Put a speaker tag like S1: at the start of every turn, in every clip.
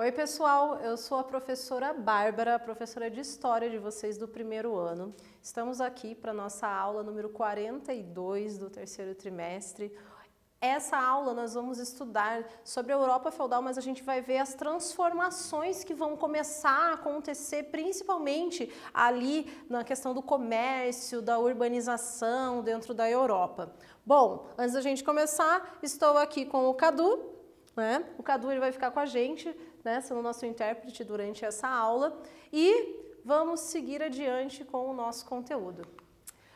S1: Oi pessoal, eu sou a professora Bárbara, professora de História de vocês do primeiro ano. Estamos aqui para a nossa aula número 42 do terceiro trimestre. Essa aula nós vamos estudar sobre a Europa feudal, mas a gente vai ver as transformações que vão começar a acontecer, principalmente ali na questão do comércio, da urbanização dentro da Europa. Bom, antes da gente começar, estou aqui com o Cadu. O Cadu ele vai ficar com a gente, sendo nosso intérprete durante essa aula, e vamos seguir adiante com o nosso conteúdo.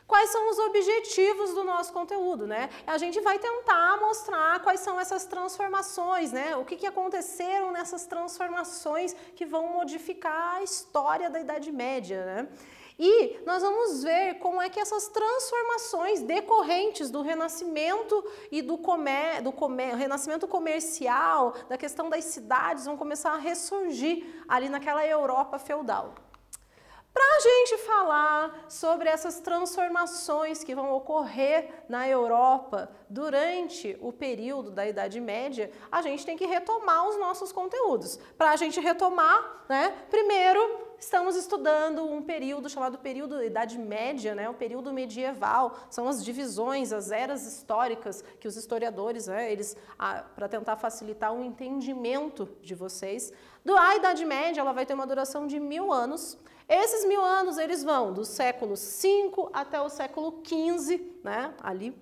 S1: Quais são os objetivos do nosso conteúdo? A gente vai tentar mostrar quais são essas transformações, o que aconteceram nessas transformações que vão modificar a história da Idade Média, E nós vamos ver como é que essas transformações decorrentes do Renascimento e do Renascimento comercial, da questão das cidades, vão começar a ressurgir ali naquela Europa feudal. Para a gente falar sobre essas transformações que vão ocorrer na Europa durante o período da Idade Média, a gente tem que retomar os nossos conteúdos. Para a gente retomar, primeiro estamos estudando um período chamado período da Idade Média, o período medieval. São as divisões, as eras históricas que os historiadores, para tentar facilitar o entendimento de vocês. A Idade Média ela vai ter uma duração de 1000 anos. Esses 1000 anos eles vão do século V até o século XV, ali.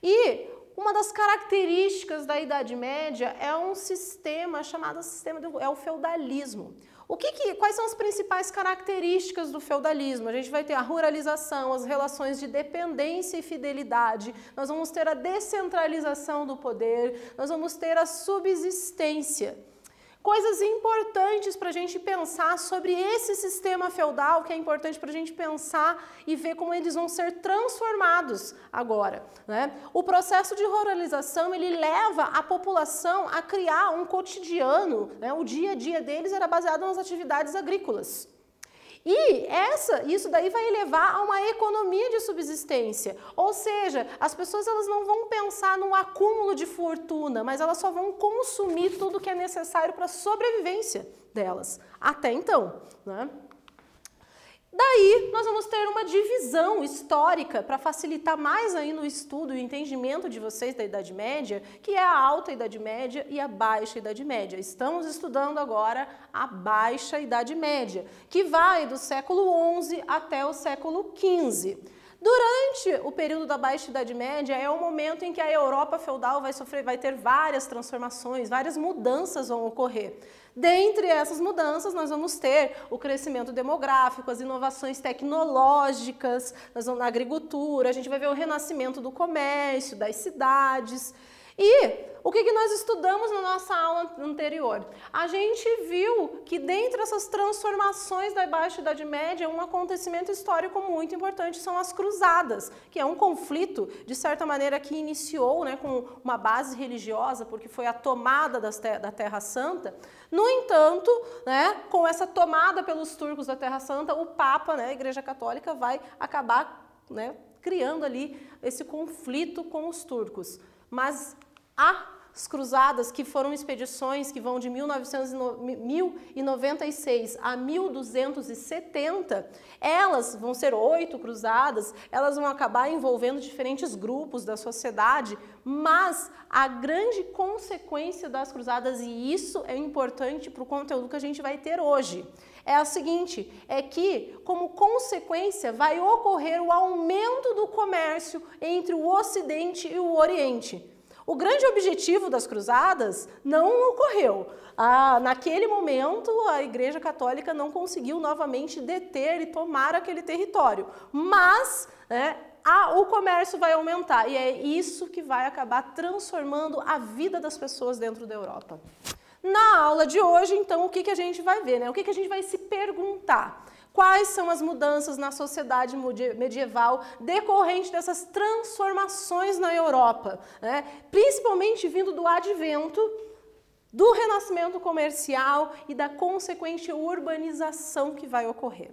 S1: E uma das características da Idade Média é um sistema chamado é o feudalismo. Quais são as principais características do feudalismo? A gente vai ter a ruralização, as relações de dependência e fidelidade, nós vamos ter a descentralização do poder, nós vamos ter a subsistência. Coisas importantes para a gente pensar sobre esse sistema feudal, que é importante para a gente pensar e ver como eles vão ser transformados agora. O processo de ruralização, ele leva a população a criar um cotidiano, o dia a dia deles era baseado nas atividades agrícolas. E isso daí vai levar a uma economia de subsistência, ou seja, as pessoas elas não vão pensar num acúmulo de fortuna, mas elas só vão consumir tudo que é necessário para a sobrevivência delas, até então. Daí, nós vamos ter uma divisão histórica para facilitar mais ainda o estudo e o entendimento de vocês da Idade Média, que é a Alta Idade Média e a Baixa Idade Média. Estamos estudando agora a Baixa Idade Média, que vai do século XI até o século XV. Durante o período da Baixa Idade Média é o momento em que a Europa feudal vai ter várias transformações, várias mudanças vão ocorrer. Dentre essas mudanças, nós vamos ter o crescimento demográfico, as inovações tecnológicas, na agricultura, a gente vai ver o renascimento do comércio, das cidades. E o que nós estudamos na nossa aula anterior? A gente viu que dentre essas transformações da Baixa Idade Média, um acontecimento histórico muito importante são as cruzadas, que é um conflito, de certa maneira, que iniciou com uma base religiosa, porque foi a tomada da Terra Santa. No entanto, com essa tomada pelos turcos da Terra Santa, o Papa, a Igreja Católica, vai acabar criando ali esse conflito com os turcos. Mas as cruzadas, que foram expedições que vão de 1096 a 1270, elas vão ser 8 cruzadas, elas vão acabar envolvendo diferentes grupos da sociedade, mas a grande consequência das cruzadas, e isso é importante para o conteúdo que a gente vai ter hoje, é a seguinte, é que, como consequência, vai ocorrer o aumento do comércio entre o Ocidente e o Oriente. O grande objetivo das cruzadas não ocorreu. Naquele momento, a Igreja Católica não conseguiu novamente deter e tomar aquele território. Mas o comércio vai aumentar e é isso que vai acabar transformando a vida das pessoas dentro da Europa. Na aula de hoje, então, o que a gente vai ver? O que a gente vai se perguntar? Quais são as mudanças na sociedade medieval decorrente dessas transformações na Europa, principalmente vindo do advento do renascimento comercial e da consequente urbanização que vai ocorrer.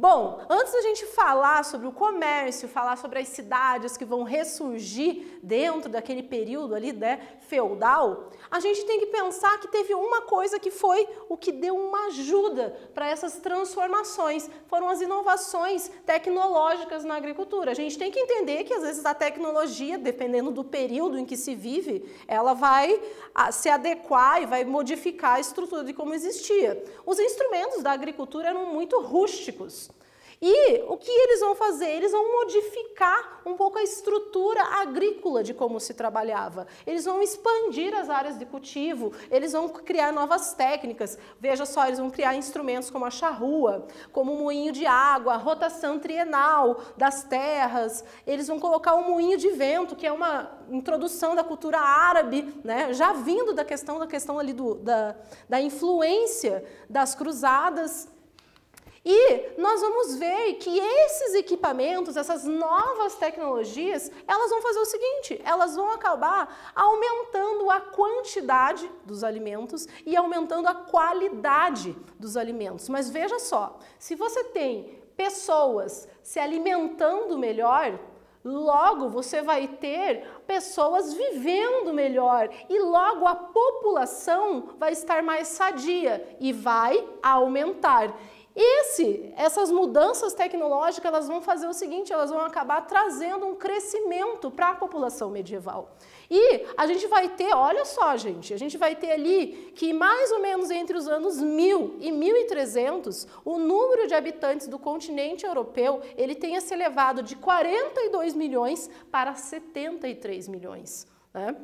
S1: Bom, antes da gente falar sobre o comércio, falar sobre as cidades que vão ressurgir dentro daquele período ali, né, feudal, a gente tem que pensar que teve uma coisa que foi o que deu uma ajuda para essas transformações, foram as inovações tecnológicas na agricultura. A gente tem que entender que às vezes a tecnologia, dependendo do período em que se vive, ela vai se adequar e vai modificar a estrutura de como existia. Os instrumentos da agricultura eram muito rústicos. E o que eles vão fazer? Eles vão modificar um pouco a estrutura agrícola de como se trabalhava. Eles vão expandir as áreas de cultivo, eles vão criar novas técnicas. Veja só, eles vão criar instrumentos como a charrua, como o moinho de água, a rotação trienal das terras. Eles vão colocar o moinho de vento, que é uma introdução da cultura árabe, né? Já vindo da questão ali da influência das cruzadas. E nós vamos ver que esses equipamentos, essas novas tecnologias, elas vão fazer o seguinte, elas vão acabar aumentando a quantidade dos alimentos e aumentando a qualidade dos alimentos. Mas veja só, se você tem pessoas se alimentando melhor, logo você vai ter pessoas vivendo melhor e logo a população vai estar mais sadia e vai aumentar. Essas mudanças tecnológicas, elas vão fazer o seguinte, elas vão acabar trazendo um crescimento para a população medieval. E a gente vai ter, olha só, gente, a gente vai ter ali que mais ou menos entre os anos 1000 e 1300, o número de habitantes do continente europeu, ele tenha se elevado de 42 milhões para 73 milhões. Né?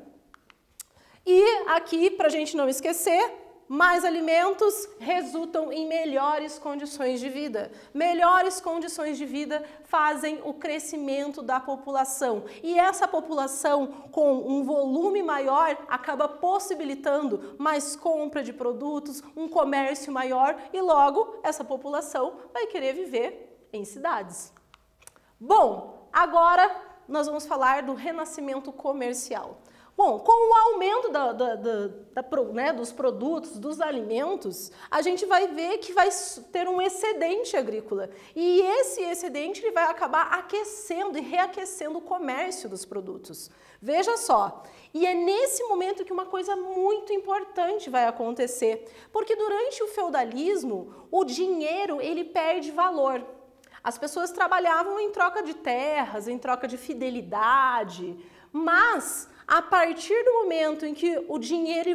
S1: E aqui, para a gente não esquecer, mais alimentos resultam em melhores condições de vida. Melhores condições de vida fazem o crescimento da população. E essa população, com um volume maior, acaba possibilitando mais compra de produtos, um comércio maior e logo essa população vai querer viver em cidades. Bom, agora nós vamos falar do renascimento comercial. Bom, com o aumento dos produtos, dos alimentos, a gente vai ver que vai ter um excedente agrícola. E esse excedente ele vai acabar aquecendo e reaquecendo o comércio dos produtos. Veja só, e é nesse momento que uma coisa muito importante vai acontecer. Porque durante o feudalismo, o dinheiro ele perde valor. As pessoas trabalhavam em troca de terras, em troca de fidelidade, mas a partir do momento em que o dinheiro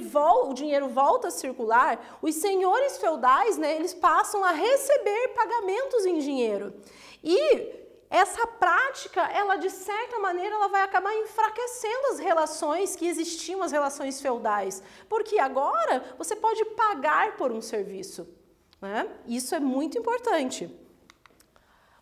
S1: volta a circular, os senhores feudais, né, eles passam a receber pagamentos em dinheiro. E essa prática, ela de certa maneira, ela vai acabar enfraquecendo as relações que existiam, as relações feudais, porque agora você pode pagar por um serviço, né? Isso é muito importante.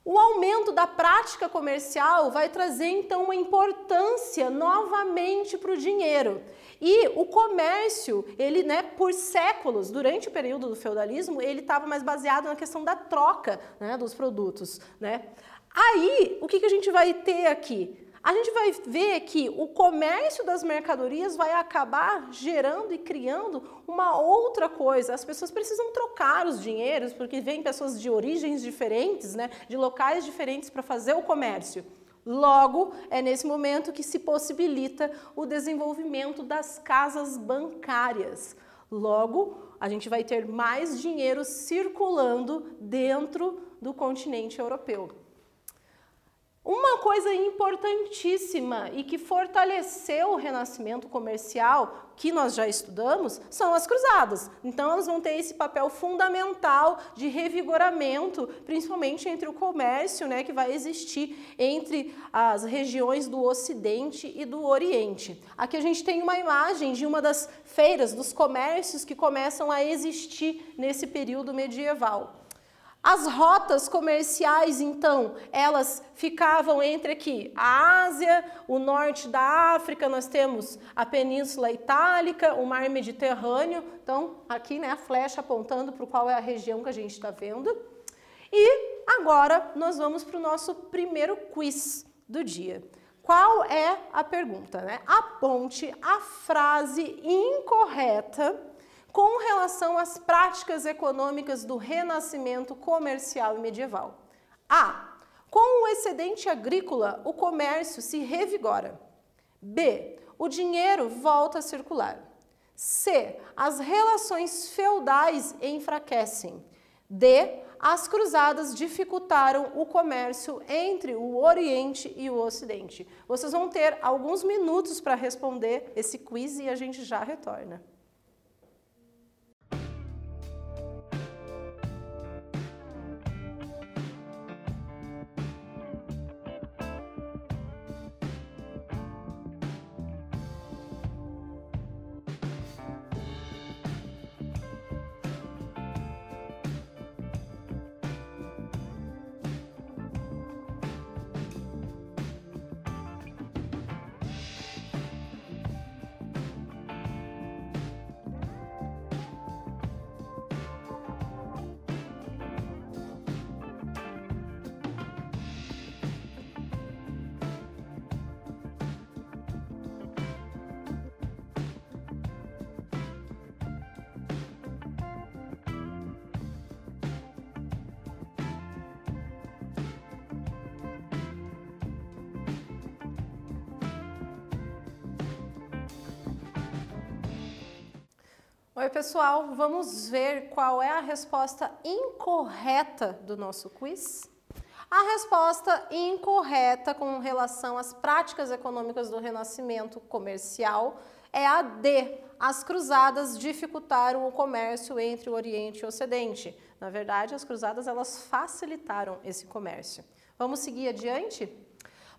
S1: O aumento da prática comercial vai trazer, então, uma importância novamente para o dinheiro. E o comércio, ele, né, por séculos, durante o período do feudalismo, ele estava mais baseado na questão da troca, né, dos produtos, né? Aí, o que a gente vai ter aqui? A gente vai ver que o comércio das mercadorias vai acabar gerando e criando uma outra coisa. As pessoas precisam trocar os dinheiros, porque vêm pessoas de origens diferentes, né, de locais diferentes para fazer o comércio. Logo, é nesse momento que se possibilita o desenvolvimento das casas bancárias. Logo, a gente vai ter mais dinheiro circulando dentro do continente europeu. Uma coisa importantíssima e que fortaleceu o renascimento comercial, que nós já estudamos, são as cruzadas. Então, elas vão ter esse papel fundamental de revigoramento, principalmente entre o comércio, né, que vai existir entre as regiões do Ocidente e do Oriente. Aqui a gente tem uma imagem de uma das feiras, dos comércios que começam a existir nesse período medieval. As rotas comerciais, então, elas ficavam entre aqui a Ásia, o norte da África, nós temos a Península Itálica, o Mar Mediterrâneo. Então, aqui, né, a flecha apontando para qual é a região que a gente está vendo. E agora nós vamos para o nosso primeiro quiz do dia. Qual é a pergunta, né? Aponte a frase incorreta com relação às práticas econômicas do renascimento comercial e medieval. A. Com o excedente agrícola, o comércio se revigora. B. O dinheiro volta a circular. C. As relações feudais enfraquecem. D. As cruzadas dificultaram o comércio entre o Oriente e o Ocidente. Vocês vão ter alguns minutos para responder esse quiz e a gente já retorna. Oi, pessoal, vamos ver qual é a resposta incorreta do nosso quiz? A resposta incorreta com relação às práticas econômicas do Renascimento comercial é a D. As cruzadas dificultaram o comércio entre o Oriente e o Ocidente. Na verdade, as cruzadas elas facilitaram esse comércio. Vamos seguir adiante?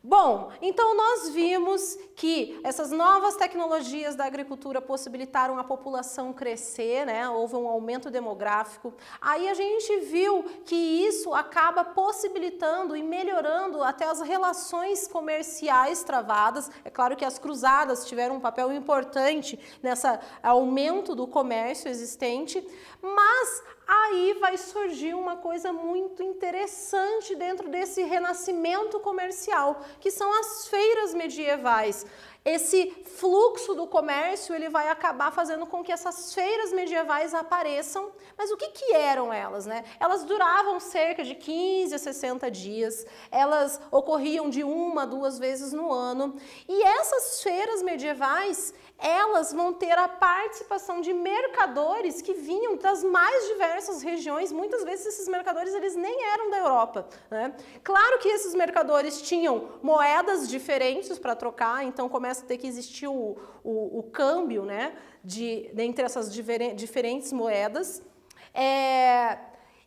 S1: Bom, então nós vimos que essas novas tecnologias da agricultura possibilitaram a população crescer, né? Houve um aumento demográfico. Aí a gente viu que isso acaba possibilitando e melhorando até as relações comerciais travadas. É claro que as cruzadas tiveram um papel importante nesse aumento do comércio existente, mas aí vai surgir uma coisa muito interessante dentro desse renascimento comercial, que são as feiras medievais. Esse fluxo do comércio ele vai acabar fazendo com que essas feiras medievais apareçam. Mas o que eram elas, né? Elas duravam cerca de 15 a 60 dias, elas ocorriam de 1 a 2 vezes no ano. E essas feiras medievais, elas vão ter a participação de mercadores que vinham das mais diversas regiões. Muitas vezes esses mercadores eles nem eram da Europa, né? Claro que esses mercadores tinham moedas diferentes para trocar, então começa a ter que existir o câmbio, né, entre essas diferentes moedas.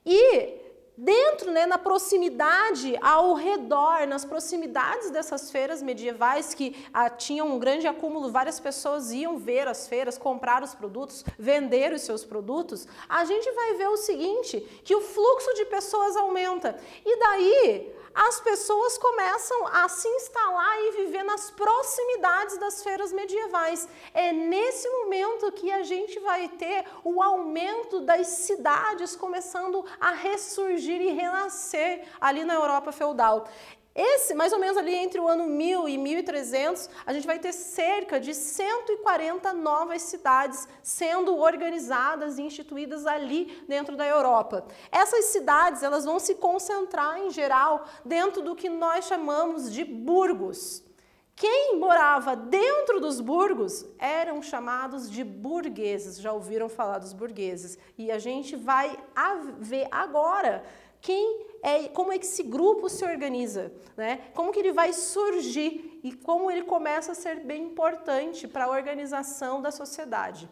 S1: E dentro, né, na proximidade, ao redor, nas proximidades dessas feiras medievais que tinham um grande acúmulo, várias pessoas iam ver as feiras, comprar os produtos, vender os seus produtos, a gente vai ver o seguinte, que o fluxo de pessoas aumenta. E daí as pessoas começam a se instalar e viver nas proximidades das feiras medievais. É nesse momento que a gente vai ter o aumento das cidades começando a ressurgir e renascer ali na Europa feudal. Mais ou menos ali entre o ano 1000 e 1300, a gente vai ter cerca de 140 novas cidades sendo organizadas e instituídas ali dentro da Europa. Essas cidades elas vão se concentrar, em geral, dentro do que nós chamamos de burgos. Quem morava dentro dos burgos eram chamados de burgueses. Já ouviram falar dos burgueses? E a gente vai ver agora como é que esse grupo se organiza, né? Como que ele vai surgir e como ele começa a ser bem importante para a organização da sociedade.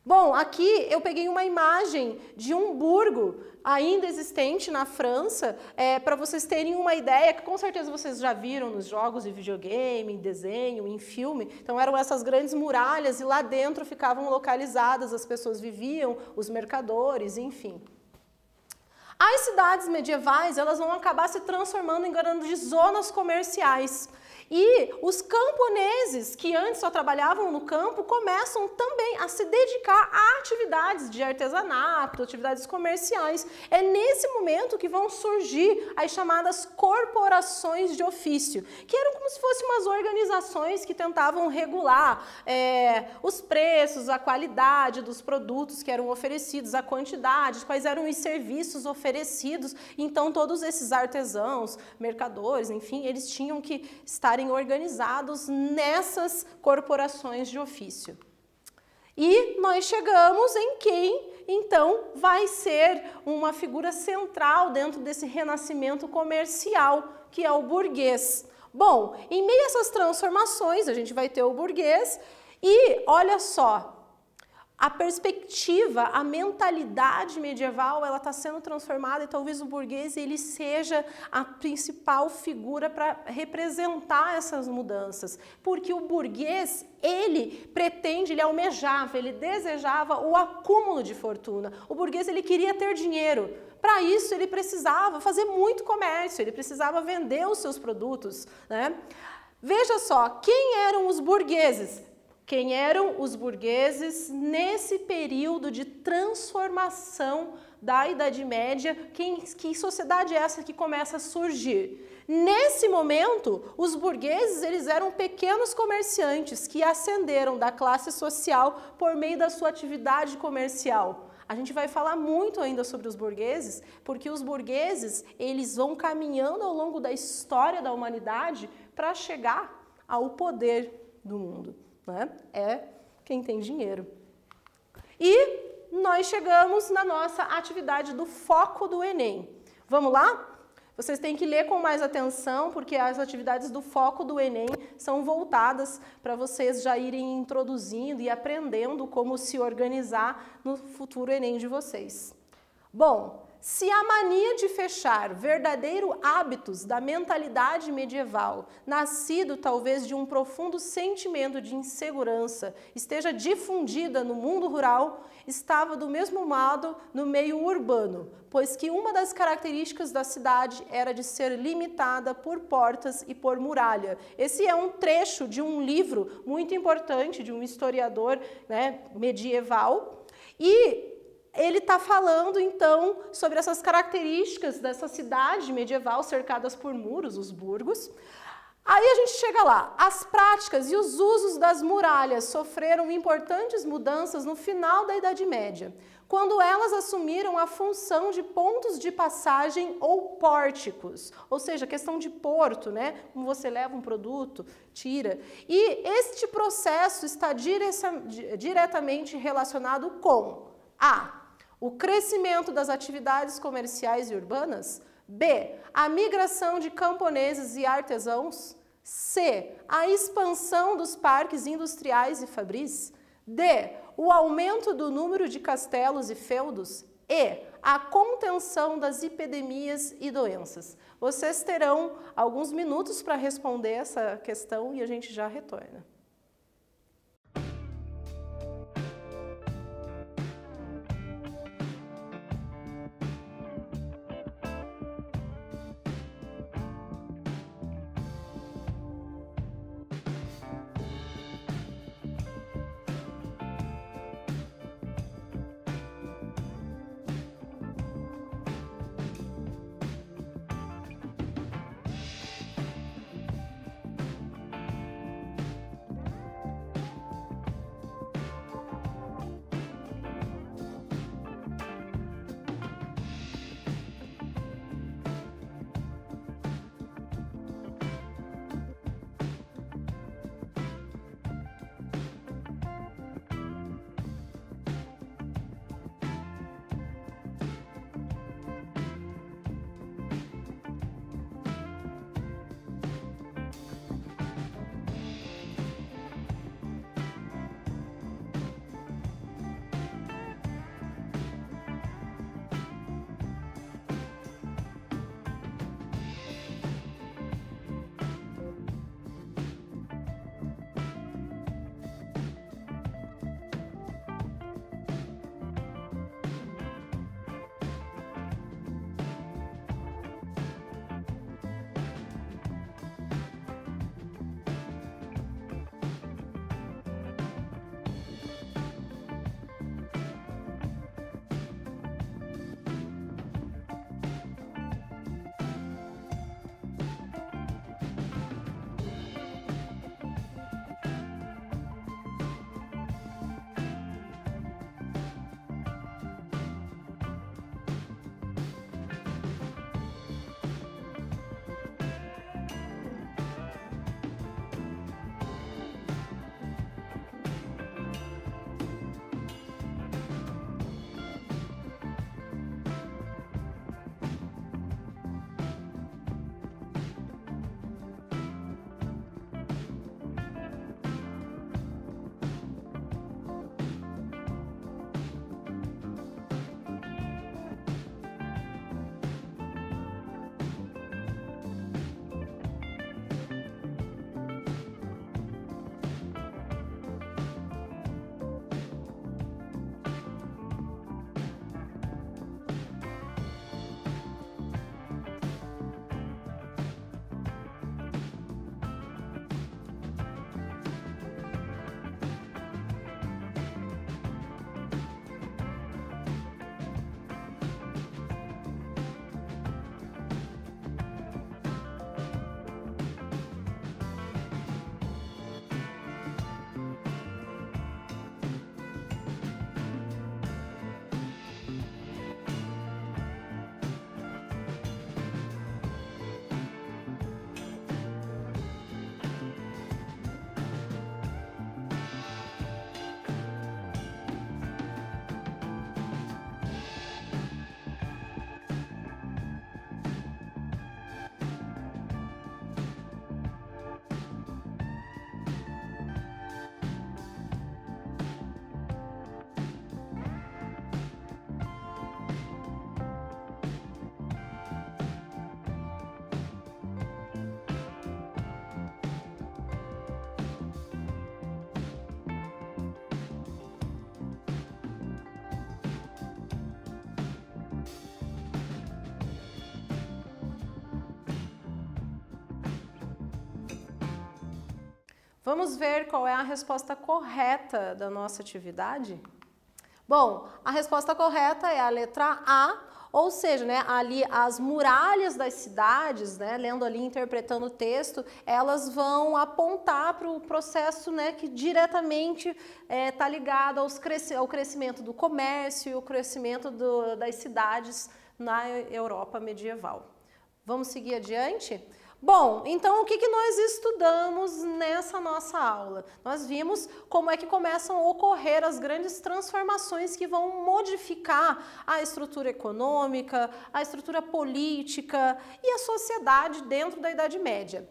S1: Bom, aqui eu peguei uma imagem de um burgo ainda existente na França, para vocês terem uma ideia, que com certeza vocês já viram nos jogos de videogame, em desenho, em filme. Então eram essas grandes muralhas e lá dentro ficavam localizadas, as pessoas viviam, os mercadores, enfim. As cidades medievais elas vão acabar se transformando em grandes zonas comerciais. E os camponeses, que antes só trabalhavam no campo, começam também a se dedicar a atividades de artesanato, atividades comerciais. É nesse momento que vão surgir as chamadas corporações de ofício, que eram como se fossem umas organizações que tentavam regular os preços, a qualidade dos produtos que eram oferecidos, a quantidade, quais eram os serviços oferecidos. Então, todos esses artesãos, mercadores, enfim, eles tinham que estarem organizados nessas corporações de ofício. E nós chegamos em quem, então, vai ser uma figura central dentro desse renascimento comercial, que é o burguês. Bom, em meio a essas transformações, a gente vai ter o burguês e, olha só, a perspectiva, a mentalidade medieval, ela está sendo transformada e talvez o burguês ele seja a principal figura para representar essas mudanças. Porque o burguês, ele pretende, ele almejava, ele desejava o acúmulo de fortuna. O burguês, ele queria ter dinheiro. Para isso, ele precisava fazer muito comércio, ele precisava vender os seus produtos, né? Veja só, quem eram os burgueses? Quem eram os burgueses nesse período de transformação da Idade Média? Que sociedade é essa que começa a surgir? Nesse momento, os burgueses eles eram pequenos comerciantes que ascenderam da classe social por meio da sua atividade comercial. A gente vai falar muito ainda sobre os burgueses, porque os burgueses eles vão caminhando ao longo da história da humanidade para chegar ao poder do mundo. É quem tem dinheiro. E nós chegamos na nossa atividade do foco do Enem. Vamos lá? Vocês têm que ler com mais atenção, porque as atividades do foco do Enem são voltadas para vocês já irem introduzindo e aprendendo como se organizar no futuro Enem de vocês. Bom, se a mania de fechar verdadeiro hábitos da mentalidade medieval, nascido talvez de um profundo sentimento de insegurança, esteja difundida no mundo rural, estava do mesmo modo no meio urbano, pois que uma das características da cidade era de ser limitada por portas e por muralha. Esse é um trecho de um livro muito importante de um historiador, medieval, e ele está falando, então, sobre essas características dessa cidade medieval cercadas por muros, os burgos. Aí a gente chega lá. As práticas e os usos das muralhas sofreram importantes mudanças no final da Idade Média, quando elas assumiram a função de pontos de passagem ou pórticos, ou seja, questão de porto, como você leva um produto, tira. E este processo está diretamente relacionado com o crescimento das atividades comerciais e urbanas. B. A migração de camponeses e artesãos. C. A expansão dos parques industriais e fabris. D. O aumento do número de castelos e feudos. E. A contenção das epidemias e doenças. Vocês terão alguns minutos para responder essa questão e a gente já retorna. Vamos ver qual é a resposta correta da nossa atividade? Bom, a resposta correta é a letra A, ou seja, né, ali as muralhas das cidades, né, lendo ali, interpretando o texto, elas vão apontar para o processo, né, que diretamente está ligado ao crescimento do comércio e o crescimento das cidades na Europa medieval. Vamos seguir adiante? Bom, então o que nós estudamos nessa nossa aula? Nós vimos como é que começam a ocorrer as grandes transformações que vão modificar a estrutura econômica, a estrutura política e a sociedade dentro da Idade Média.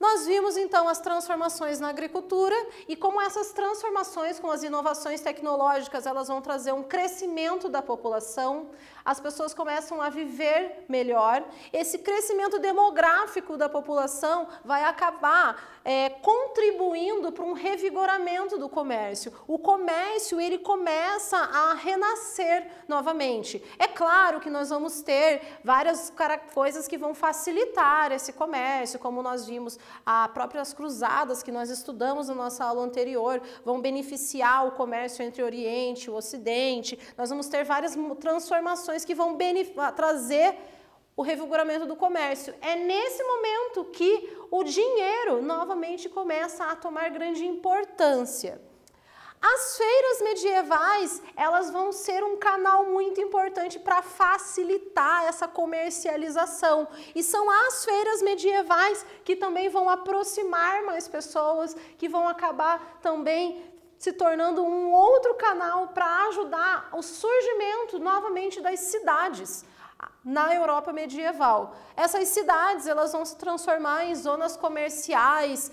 S1: Nós vimos então as transformações na agricultura e como essas transformações com as inovações tecnológicas elas vão trazer um crescimento da população, as pessoas começam a viver melhor, esse crescimento demográfico da população vai acabar contribuindo para um revigoramento do comércio. O comércio ele começa a renascer novamente. É claro que nós vamos ter várias coisas que vão facilitar esse comércio, como nós vimos as próprias cruzadas que nós estudamos na nossa aula anterior, vão beneficiar o comércio entre o Oriente e o Ocidente. Nós vamos ter várias transformações que vão trazer o revigoramento do comércio. É nesse momento que o dinheiro novamente começa a tomar grande importância. As feiras medievais, elas vão ser um canal muito importante para facilitar essa comercialização. E são as feiras medievais que também vão aproximar mais pessoas, que vão acabar também se tornando um outro canal para ajudar o surgimento novamente das cidades na Europa medieval. Essas cidades elas vão se transformar em zonas comerciais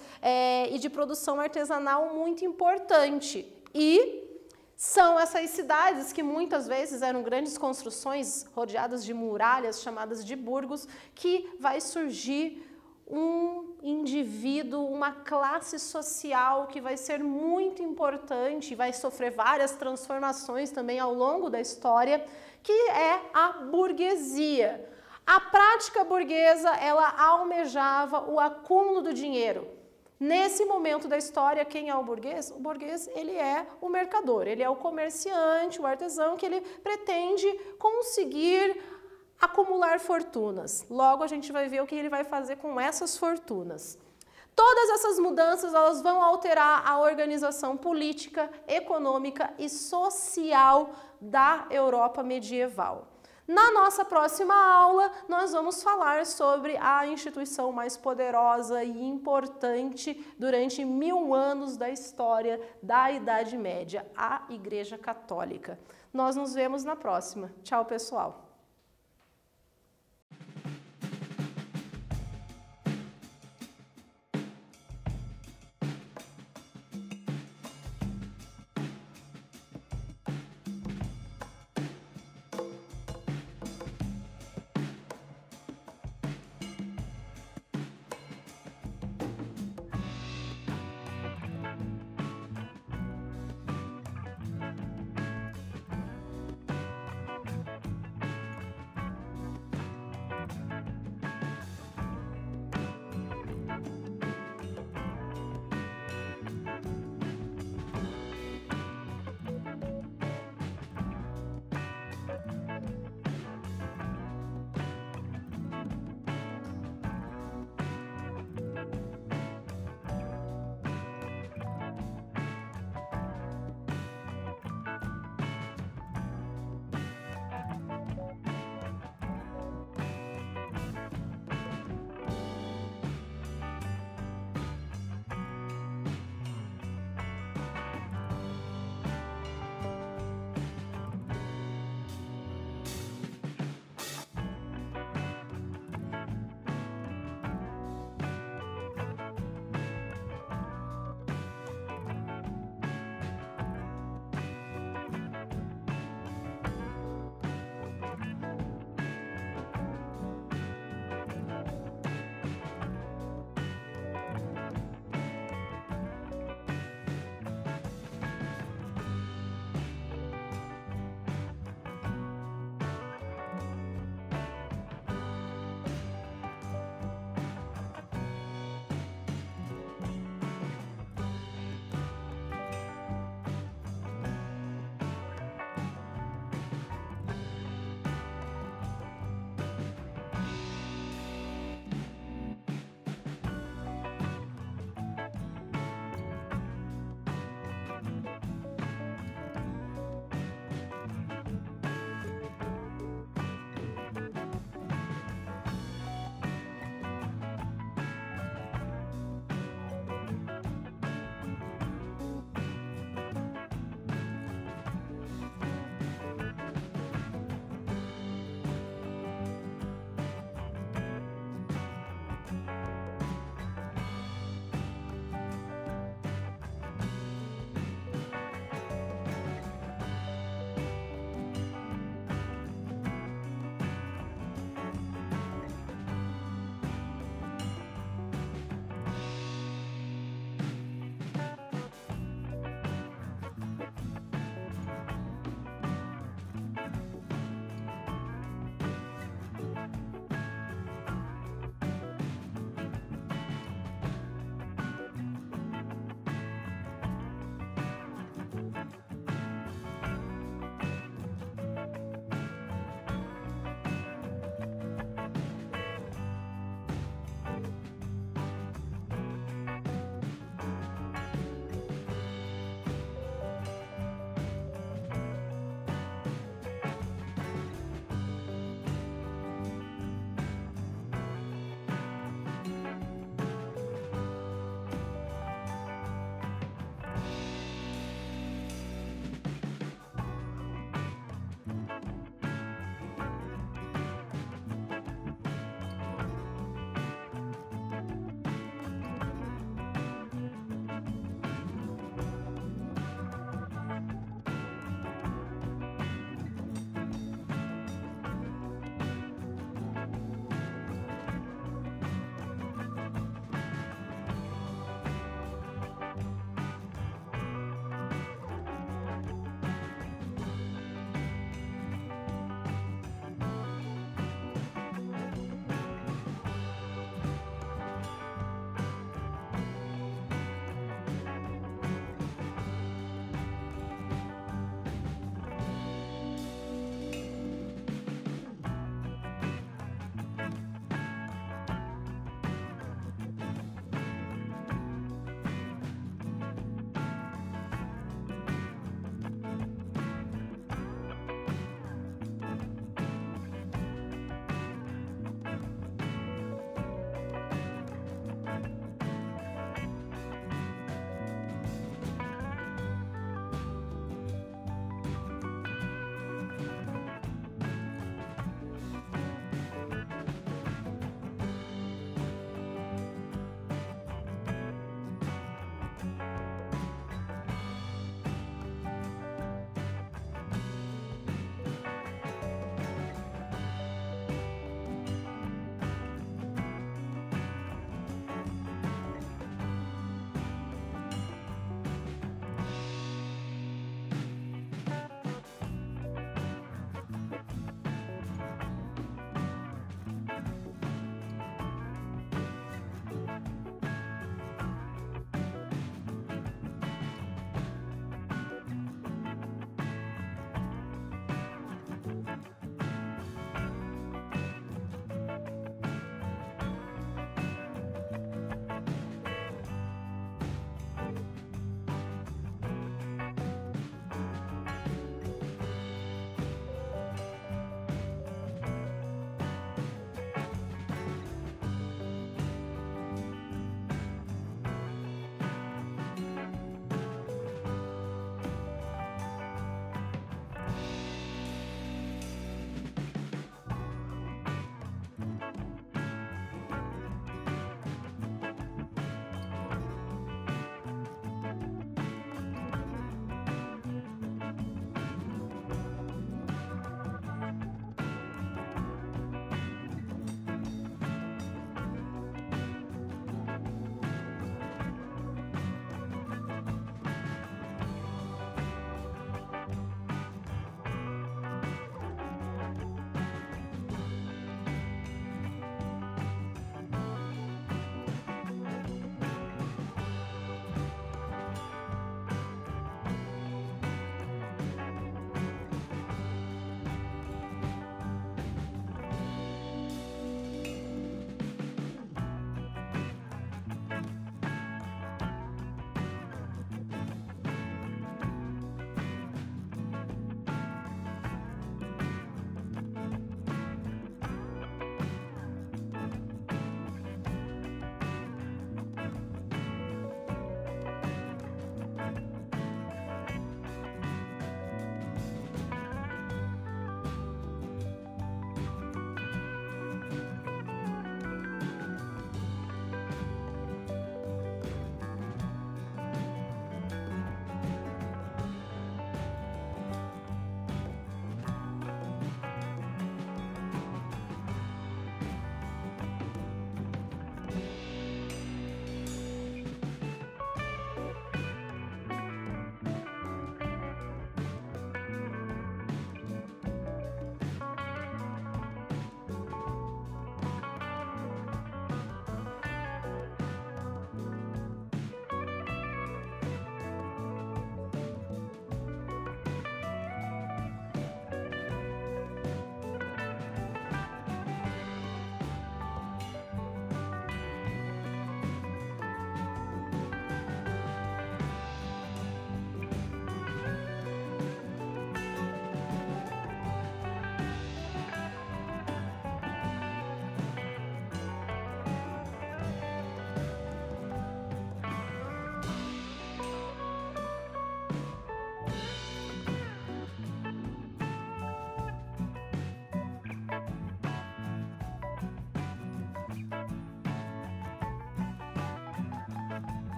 S1: e de produção artesanal muito importante. E são essas cidades que muitas vezes eram grandes construções rodeadas de muralhas, chamadas de burgos, que vai surgir um indivíduo, uma classe social que vai ser muito importante, vai sofrer várias transformações também ao longo da história, que é a burguesia. A prática burguesa, ela almejava o acúmulo do dinheiro. Nesse momento da história, quem é o burguês? O burguês, ele é o mercador, ele é o comerciante, o artesão, que ele pretende conseguir acumular fortunas. Logo, a gente vai ver o que ele vai fazer com essas fortunas. Todas essas mudanças elas vão alterar a organização política, econômica e social da Europa medieval. Na nossa próxima aula, nós vamos falar sobre a instituição mais poderosa e importante durante 1000 anos da história da Idade Média, a Igreja Católica. Nós nos vemos na próxima. Tchau, pessoal!